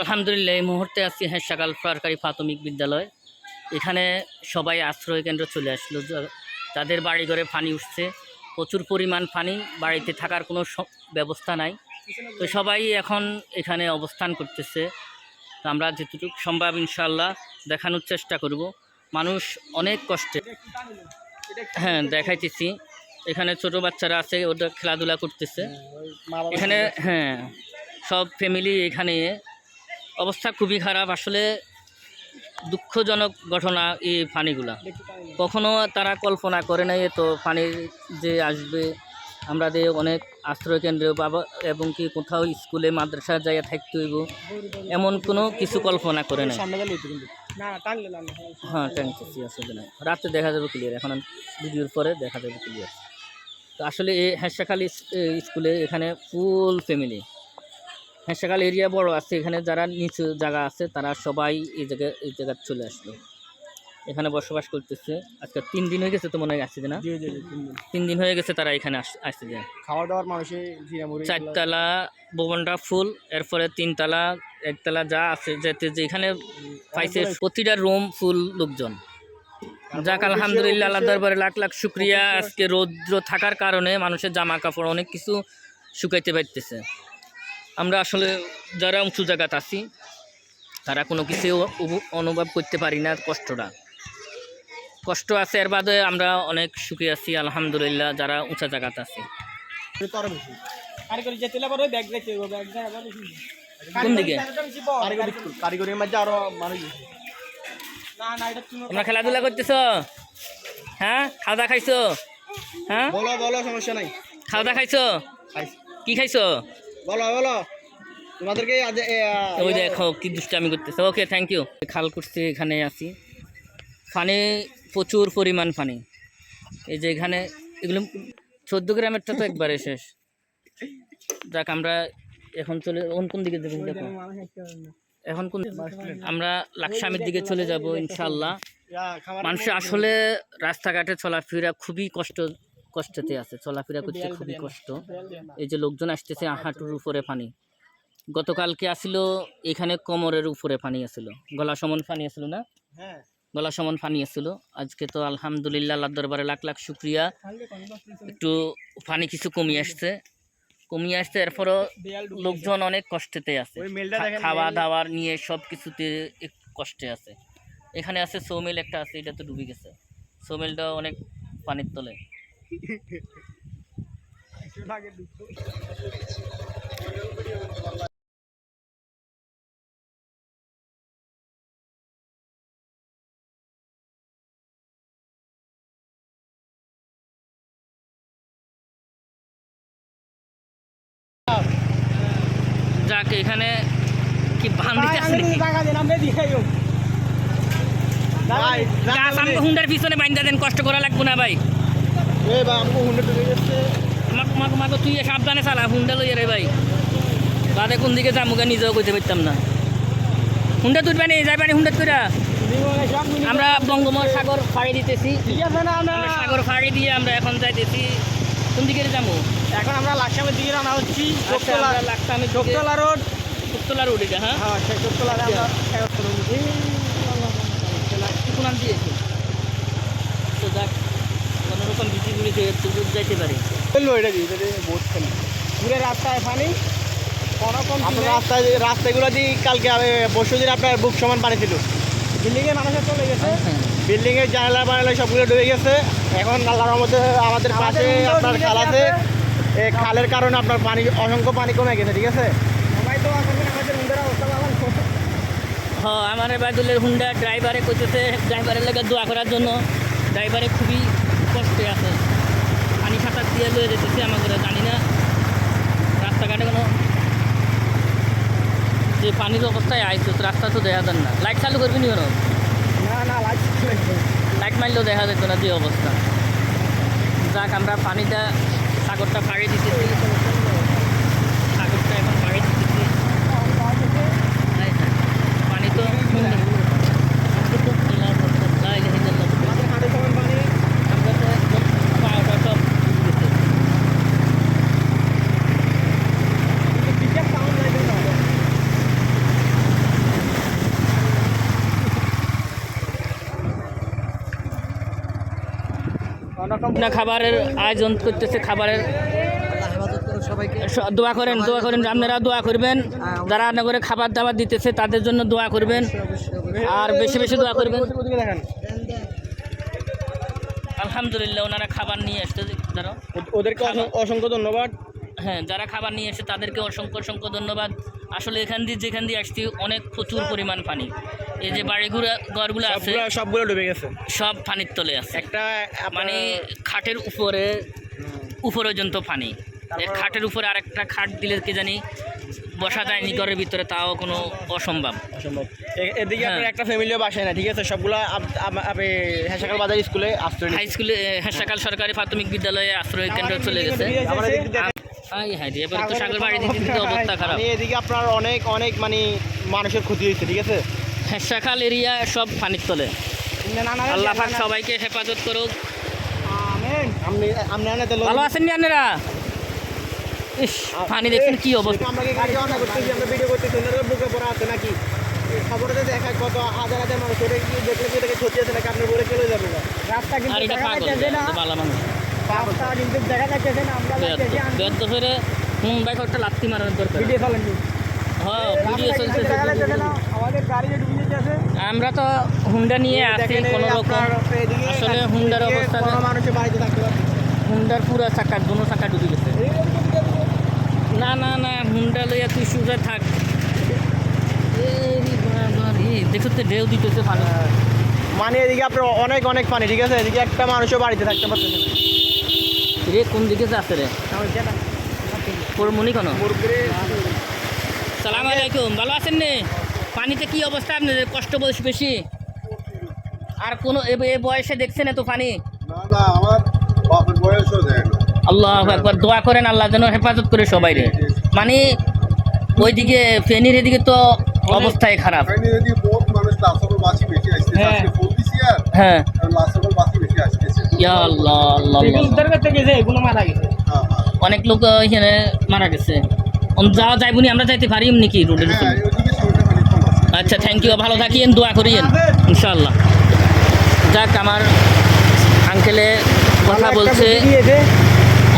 আলহামদুলিল্লাহ এই মুহূর্তে আছি হেঁসাকাল সরকারি প্রাথমিক বিদ্যালয়। এখানে সবাই আশ্রয় কেন্দ্র চলে আসলো, তাদের বাড়ি ঘরে পানি উঠছে, প্রচুর পরিমাণ পানি, বাড়িতে থাকার কোনো ব্যবস্থা নাই। তো সবাই এখন এখানে অবস্থান করতেছে। তো আমরা যেটুকু সম্ভব ইনশাআল্লাহ দেখানোর চেষ্টা করব। মানুষ অনেক কষ্টে, হ্যাঁ দেখাইতেছি। এখানে ছোট বাচ্চারা আছে, ওদের খেলাধুলা করতেছে এখানে। হ্যাঁ, সব ফ্যামিলি এখানে। অবস্থা খুবই খারাপ, আসলে দুঃখজনক ঘটনা। এই পানিগুলা কখনো তারা কল্পনা করে নাই তো পানির যে আসবে। আমরা অনেক আশ্রয় কেন্দ্রে বাবা এবং কি কোথাও স্কুলে মাদ্রাসা যাইয়া থাকতে হইব, এমন কোনো কিছু কল্পনা করে নাই। হ্যাঁ টানতেছি, আসলে না, রাতে দেখা যাবে ক্লিয়ার, এখন ভিডিওর পরে দেখা যাবে ক্লিয়ার। তো আসলে এই হেঁসাখাল স্কুলে এখানে ফুল ফ্যামিলি। হেঁসাখাল এরিয়া বড় আছে, এখানে যারা নিচু জায়গা আছে তারা সবাই এই জায়গায় চলে আসলো, এখানে বসবাস করতেছে। আজকে 3 দিন হয়ে গেছে তো মনে হয় আসছে না? 3 দিন হয়ে গেছে তারা এখানে আসছে। খাওয়া দাওয়ার মানুষের 4তলা ভবনটা ফুল, এরপরে 3তলা 1তলা যা আছে যেতে যেখানে পাইছে প্রতিটা রুম ফুল লোকজন। যাক আলহামদুলিল্লাহ, আল্লাহ দরবারে লাখ লাখ শুক্রিয়া। আজকে রৌদ্র থাকার কারণে মানুষের জামা কাপড় অনেক কিছু শুকাইতে পারতেছে। আমরা আসলে যারা উঁচু জায়গাতে আছি তারা কোনো কিছু অনুভব করতে পারি না, কষ্ট আছে। এর বাদে আমরা অনেক সুখী আছি আলহামদুলিল্লাহ যারা উঁচা জায়গাতে আছি। কোন দিকে তোমরা খেলাধুলা করতেছ? হ্যাঁ, খাওয়া দাওয়া খাইছো? হ্যাঁ বলো, সমস্যা নাই। খাওয়া দাওয়া খাইছো? কি খাইছো বলো তোমাদেরকে। ওই দেখো কি দুষ্টামি করতেছে। ওকে, থ্যাংক ইউ। খাল করতে এখানে আছি, পানি প্রচুর পরিমাণ পানি। এই যে এখানে এগুলো 14 গ্রামেরটা তো একবারে শেষ। যাক আমরা এখন চলে, কোন দিকে যাবো দেখো, এখন কোন আমরা লাকসামের দিকে চলে যাব ইনশাআল্লাহ। মানুষ আসলে রাস্তাঘাটে চলাফেরা খুবই কষ্টতে আছে, চলাফেরা করতে খুবই কষ্ট। এই যে লোকজন আসতেছে, হাঁটুর উপরে পানি। গতকালকে আসিল এখানে কোমরের উপরে পানি আসিল, গলা সমান পানি আসিল না? গলা সমান পানি আসিল। আজকে তো আলহামদুলিল্লাহ আল্লাহর দরবারে লাখ লাখ শুক্রিয়া, একটু পানি কিছু কমিয়ে আসছে। এরপরও লোকজন অনেক কষ্টেতে আছে, খাওয়া দাওয়ার নিয়ে সব কিছুতে কষ্টে আছে। এখানে আছে সৌমিল একটা আছে, এটা তো ডুবে গেছে। সৌমিলটা অনেক পানির তলে। যাক এখানে কি হুন্ডার পিছনে বাইন্দা দেন, কষ্ট করা লাগবো না ভাই। আমাকে তুই সাবধানে চালা, হুন্ডা লইয়া রে ভাই। বাদে কোন দিকে যামুকে নিজেও কইতে পারতাম না। হুন্ডা তুলবে নি, যাইবানি হুন্ডা তুইরা। আমরা বঙ্গোপসাগর ফাড়ি দিতেছি, সাগর ফাড়ি দিয়ে আমরা এখন যাইতেছি। কোন দিকে যাবো? এখন আমরা লাকসামের দিকে রানা হচ্ছি। শুক্তলা রোড এটা। হ্যাঁ, নাম দিয়েছি তো। যাক কোনোরকম বিচি ঘুরেছে যাইতে পারি। ঘুরে রাস্তায় পানি, রাস্তাগুলো দিয়ে কালকে পরশুদিন আপনার বুক সমান পানি ছিল। বিল্ডিংয়ে মানুষের চলে গেছে, বিল্ডিংয়ের জানালা বানালা সবগুলো ডুবে গেছে। এখন আল্লাহর মধ্যে আমাদের পাশে আপনার খাল আছে, এই খালের কারণে আপনার পানি, অসংখ্য পানি কমে গেছে। ঠিক আছে, সবাই তো আমাদের হুন্ডার অবস্থা ভালো। হ্যাঁ, আমার বাদুলের হুন্ডা ড্রাইভারে কইতেছে, ড্রাইভারের লাগে দোয়া করার জন্য। ড্রাইভারে খুবই কষ্টে আছে, পানি সাঁতার দিয়ে লয়ে যেতেছে। আমাকে জানি না রাস্তাঘাটে কোনো যে পানির অবস্থায় আইতো, রাস্তা তো দেখা যান না। লাইট চালু করবি নি? কোনো না, লাইট মারলেও দেখা যেত না যে অবস্থা। যাক আমরা পানিটা, সাগরটা ফাড়ি দিতেছি, সাগরটা এখন ফাড়ি দিতেছি। পানি তো আমরা তো একদম পাওয়াটা সব না খাবারের আয়োজন করতেছে, খাবারের দোয়া করেন আপনারা দোয়া করবেন, যারা রান্না করে খাবার দাবার দিতেছে তাদের জন্য দোয়া করবেন, আর বেশি বেশি দোয়া করবেন। দেখেন আলহামদুলিল্লাহ ওনারা খাবার নিয়ে আসছে, যারা ওদেরকে অসংখ্য ধন্যবাদ। হ্যাঁ যারা খাবার নিয়ে এসে তাদেরকে অসংখ্য অসংখ্য ধন্যবাদ। আসলে যেখান দিয়ে আসছি অনেক প্রচুর পরিমাণ পানি, এই যে বাড়িগুলো ঘরগুলো আছে সবগুলো ডুবে গেছে, সব পানির তলে আছে, একটা মানে খাটের উপরে পর্যন্ত পানি। এর খাটের উপরে আরেকটা খাট দিলে কে জানি বসা যায়নি ঘরের ভিতরে, তাও কোনো অসম্ভব। এদিকে আপনার একটা ফ্যামিলিও বাসায় না, ঠিক আছে, সবগুলো হেসাকাল বাজার স্কুলে আশ্রয় হাই স্কুলে হেসাকাল সরকারি প্রাথমিক বিদ্যালয়ে আশ্রয় কেন্দ্র চলে গেছে। এবার তো সাগর বাড়ি দিকে অবস্থা খারাপ। এদিকে আপনার অনেক অনেক মানে মানুষের ক্ষতি হয়েছে, ঠিক আছে। হেসাকাল এরিয়া সব পানির তলে। আল্লাহ পাক সবাইকে হেফাজত করুক। ভালো আছেন নি আপনারা? ইস পানি দেখছেন কি অবস্থা। আমরা ভিডিও করতেছি, বুকে পড়া আছে নাকি খবরে দেখায় কত হাজার হাজার মানুষ, ওটা কি দেখলে কি এটাকে ক্ষতি আছে নাকি আপনি বলে চলে যাবে রাস্তা, কিন্তু দেখা যাচ্ছে না, রাস্তা কিন্তু দেখা যাচ্ছে না। আমরা বেদ ধরে ভাই একটা লাত্তি মারানোর দরকার। ভিডিও চলেন, হ্যাঁ ভিডিও চলছে, আমাদের গাড়ি ডুবে যাচ্ছে। আমরা তো হুন্ডা নিয়ে আসি কোনো রকম, আসলে হুন্ডার অবস্থা মানুষের বাড়িতে থাকতে পারে, হুন্ডার পুরো চাকা দোনো চাকা ডুবে গেছে। না না না হুন্ডা লইয়া তুই সুজা থাক, দেখো তো ঢেউ দিতেছে পানি, মানে এদিকে আপনার অনেক অনেক পানি, ঠিক আছে। এদিকে একটা মানুষও বাড়িতে থাকতে পারতেছে না। রে কোন দিকে যাচ্ছে রে মনি কোনো? সালাম আলাইকুম, ভালো আছেন নে? পানিতে কি অবস্থা আপনাদের? কষ্ট বেশি? আর কোনো এ বয়সে দেখছেন এত পানি? আল্লাহ একবার দোয়া করেন আল্লাহ যেন হেফাজত করে সবাই রে। মানে ওইদিকে ফেনীর এদিকে তো অবস্থাই খারাপ। হ্যাঁ অনেক লোক এখানে মারা গেছে, যাওয়া যাইবনি, আমরা যাইতে পারি নাকি রোডের উপরে? আচ্ছা থ্যাংক ইউ, ভালো থাকিয়েন, দোয়া করিয়েন ইনশাআল্লাহ। যাক আমার আঙ্কেলে কথা বলছে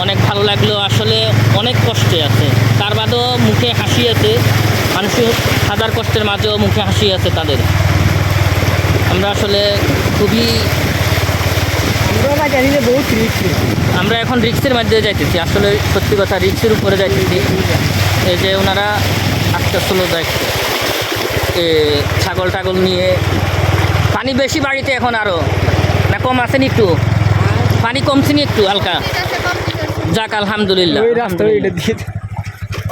অনেক ভালো লাগলো, আসলে অনেক কষ্টে আছে, তার বাদেও মুখে হাসি আছে, মানুষের হাজার কষ্টের মাঝেও মুখে হাসি আছে তাদের। আমরা আসলে খুবই আমরা এখন রিক্সের মধ্যে যাইতেছি, আসলে সত্যি কথা রিক্সের উপরে যাইতেছি। এই যে ওনারা আস্তে আস্তে যাচ্ছে ছাগল টাগল নিয়ে। পানি বেশি বাড়িতে এখন আরও না কম আসেনি? একটু পানি কমছেনি একটু হালকা। যাক আলহামদুলিল্লাহ।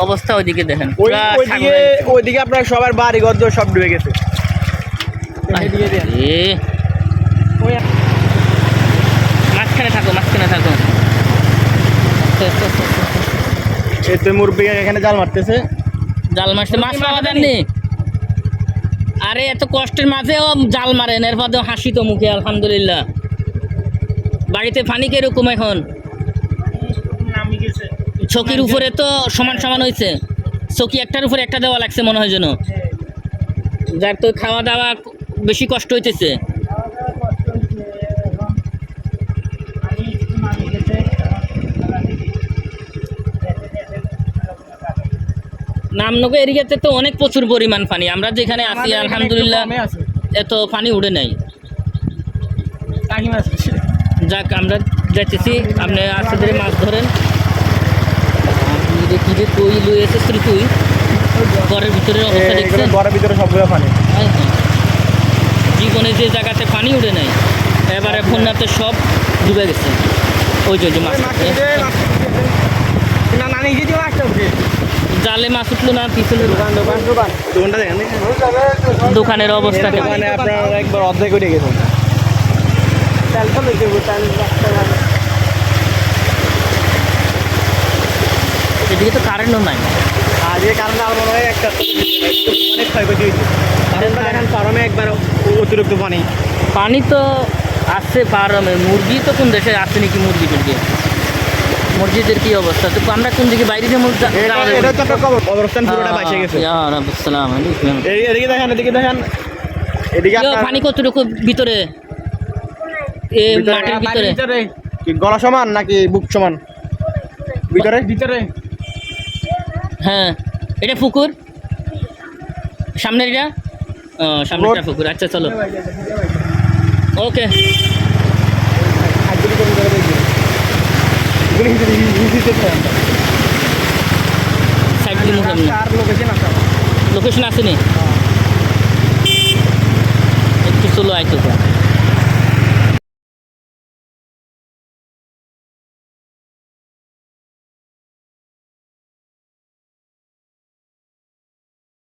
অবস্থা ওইদিকে দেখেন, ওইদিকে আপনার সবার বাড়ি ঘর সব ডুবে গেছে। মাঝখানে থাকো মুরব্বী এখানে জাল মারতেছে, মাছ পাওয়া যাননি। আরে এত কষ্টের মাঝেও জাল মারেন, এর মধ্যে হাসি তো মুখে আলহামদুলিল্লাহ। বাড়িতে পানি কিরকম এখন? চকির উপরে তো সমান সমান হয়েছে, চকি একটার উপরে একটা দেওয়া লাগছে মনে হয় যেন, যার তো খাওয়া দাওয়া বেশি কষ্ট হইতেছে। নামনগর এরিয়াতে তো অনেক প্রচুর পরিমাণ পানি, আমরা যেখানে আছি আলহামদুলিল্লাহ এত পানি উঠে নাই। যাক আমরা যাইতেছি, আপনি আস্তে ধরে মাছ ধরেন। কি যে কই লুই এসেছিস তুই ঘরের ভিতরে অবস্থা দেখছেন? ঘরের ভিতরে সবগুলো পানি, জীবনে যে জায়গাতে পানি উঠে নাই এবারে বন্যাতে সব ডুবে গেছে। ওই যে মাছ জালে মাছ উঠলো না, পিছনে দোকানের অবস্থা আপনার একবার অর্ধেক উঠে গেছে। এদিকে তো কারেন্টও নাই, আর যে কারণে আমার মনে হয় একটা অনেক ক্ষয়ক্ষতি হয়েছে। কারণটা দেখেন পারমে একবার অতিরিক্ত পানি তো আসছে পারমে। মুরগি তো কোন দেশে আসছে নাকি? মুরগি টুরগি মসজিদের কি অবস্থা? তো আমরা কোন দিকে বাইরে অবস্থান পুরোটা বাইসে গেছে। এদিকে দেখেন পানি কতটুকু ভিতরে? মাটির ভিতরে কি গলা সমান নাকি বুক সমান? ভিতরে ভিতরে হ্যাঁ, এটা পুকুর, সামনের এটা সামনেটা পুকুর। আচ্ছা চলো, ওকে। সাইড দিয়ে মুখ এমনি। লোকেশন আসেনি, একটু চলো আইতো।